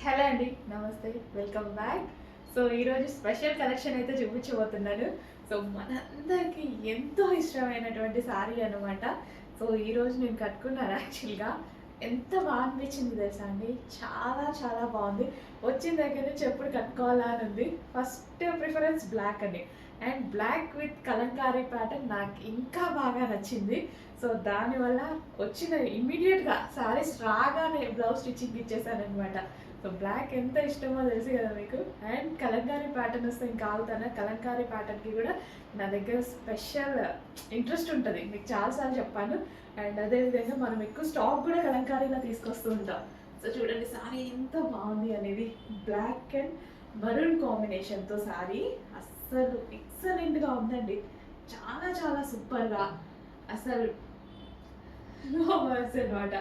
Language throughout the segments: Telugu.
హలో అండి, నమస్తే, వెల్కమ్ బ్యాక్. సో ఈరోజు స్పెషల్ కలెక్షన్ అయితే చూపించబోతున్నాను. సో మనందరికి ఎంతో ఇష్టమైనటువంటి శారీ అనమాట. సో ఈరోజు నేను కట్టుకున్నాను. యాక్చువల్గా ఎంత బాగా అనిపించింది తెలుసా అండి, చాలా చాలా బాగుంది. వచ్చిన దగ్గర నుంచి ఎప్పుడు కట్టుకోవాలా అని ఉంది. ఫస్ట్ ప్రిఫరెన్స్ బ్లాక్ అండి, and black with kalamkari pattern నాకు ఇంకా బాగా నచ్చింది. సో దానివల్ల వచ్చిన ఇమ్మీడియట్గా శారీస్ రాగానే బ్లౌజ్ స్టిచ్చింగ్ ఇచ్చేసాను అనమాట. సో బ్లాక్ ఎంత ఇష్టమో తెలుసు కదా మీకు. అండ్ కలంకారీ ప్యాటర్న్ వస్తే ఇంకా ఆగుతాను. కలంకారీ ప్యాటర్న్కి కూడా నా దగ్గర స్పెషల్ ఇంట్రెస్ట్ ఉంటుంది, మీకు చాలాసార్లు చెప్పాను. అండ్ అదేవిధంగా మనం ఎక్కువ స్టాక్ కూడా కలంకారీలో తీసుకొస్తూ ఉంటాం. సో చూడండి శారీ ఎంత బాగుంది అనేది, బ్లాక్ అండ్ మరూన్ కాంబినేషన్తో శారీ అస్సలు ఎక్సలెంట్గా ఉందండి. చాలా చాలా సూపర్గా, అసలు నో వర్డ్స్ అనమాట.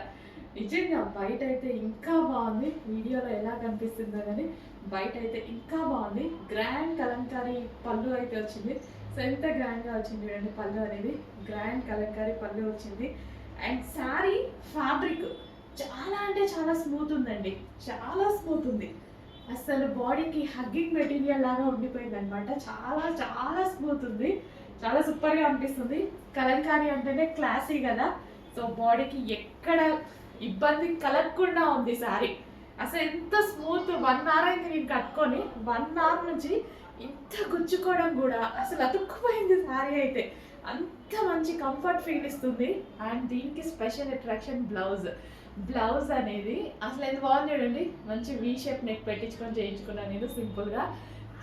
నిజంగా బయట అయితే ఇంకా బాగుంది, వీడియోలో ఎలా కనిపిస్తుందో కానీ బయట అయితే ఇంకా బాగుంది. గ్రాండ్ కలంకారీ పళ్ళు అయితే వచ్చింది. సో ఎంత గ్రాండ్గా వచ్చింది చూడండి, పళ్ళు అనేది గ్రాండ్ కలంకారీ పళ్ళు వచ్చింది. అండ్ శారీ ఫ్యాబ్రిక్ చాలా అంటే చాలా స్మూత్ ఉందండి, చాలా స్మూత్ ఉంది. అసలు బాడీకి హగ్గింగ్ మెటీరియల్ లాగా ఉండిపోయింది అనమాట. చాలా చాలా స్మూత్ ఉంది, చాలా సూపర్గా అనిపిస్తుంది. కలంకారీ అంటేనే క్లాసీ కదా. సో బాడీకి ఎక్కడ ఇబ్బంది కలగకుండా ఉంది శారీ. అసలు ఎంత స్మూత్. 1 అవర్ అయింది నేను కట్టుకొని, 1 అవర్ నుంచి ఇంత గుచ్చుకోవడం కూడా అసలు అతుక్కుపోయింది శారీ అయితే. అంత మంచి కంఫర్ట్ ఫీల్ ఇస్తుంది. అండ్ దీనికి స్పెషల్ అట్రాక్షన్ బ్లౌజ్ అనేది అసలు ఎంత బాగుంది చూడండి. మంచి వీ షేప్ నెక్ పెట్టించుకొని చేయించుకున్నాను నేను సింపుల్గా,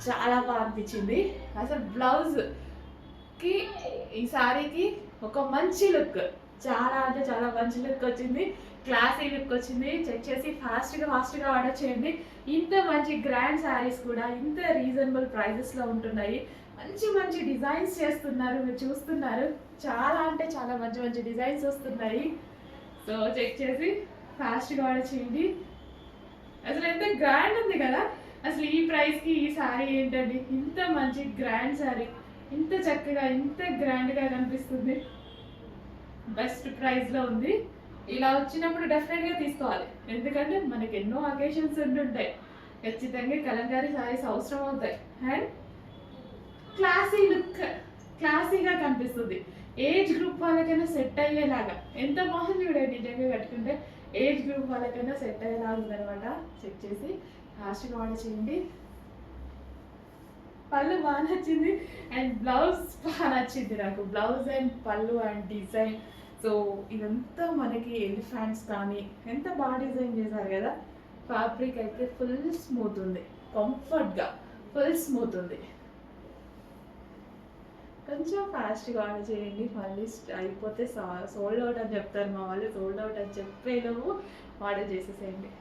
చాలా బాగా అనిపించింది. అసలు బ్లౌజ్కి ఈ శారీకి ఒక మంచి లుక్, చాలా అంటే చాలా మంచి లుక్ వచ్చింది, క్లాసీ లుక్ వచ్చింది. చెక్ చేసి ఫాస్ట్గా ఆర్డర్ చేయండి. ఇంత మంచి గ్రాండ్ శారీస్ కూడా ఇంత రీజనబుల్ ప్రైజెస్లో ఉంటున్నాయి. మంచి మంచి డిజైన్స్ చేస్తున్నారు, మీరు చూస్తున్నారు. చాలా అంటే చాలా మంచి మంచి డిజైన్స్ వస్తున్నాయి. సో చెక్ చేసి ఫాస్ట్గా ఆర్డర్ చేయండి. అసలు ఎంత గ్రాండ్ ఉంది కదా. అసలు ఈ ప్రైస్కి ఈ శారీ ఏంటండి, ఇంత మంచి గ్రాండ్ శారీ ఇంత చక్కగా ఇంత గ్రాండ్గా కనిపిస్తుంది. బెస్ట్ ప్రైస్లో ఉంది. ఇలా వచ్చినప్పుడు డెఫినెట్గా తీసుకోవాలి, ఎందుకంటే మనకి ఎన్నో అకేషన్స్ ఉంటుంటాయి. ఖచ్చితంగా కలంకారీ శారీస్ అవసరం అవుతాయి. అండ్ క్లాసీ లుక్, క్లాసీగా కనిపిస్తుంది. ఏజ్ గ్రూప్ వాళ్ళకైనా సెట్ అయ్యేలాగా ఎంత బాగుంది చూడండి. నిజంగా కట్టుకుంటే ఏజ్ గ్రూప్ వాళ్ళకైనా సెట్ అయ్యేలాగా ఉందనమాట. చెక్ చేసి ఫాస్ట్గా ఆర్డర్ చేయండి. పళ్ళు బాగా నచ్చింది అండ్ బ్లౌజ్ బాగా నచ్చింది నాకు. బ్లౌజ్ అండ్ పళ్ళు అండ్ డిజైన్, సో ఇదంతా మనకి ఎలిఫెంట్స్ కానీ ఎంత బాగా డిజైన్ చేశారు కదా. ఫ్యాబ్రిక్ అయితే ఫుల్ స్మూత్ ఉంది, కంఫర్ట్గా ఫుల్ స్మూత్ ఉంది. కొంచెం ఫాస్ట్గా ఆర్డర్ చేయండి, మళ్ళీ అయిపోతే సోల్డ్ అవుట్ అని చెప్తారు మా వాళ్ళు. సోల్డ్ అవుట్ అని చెప్పేలోపు ఆర్డర్ చేసేసేయండి.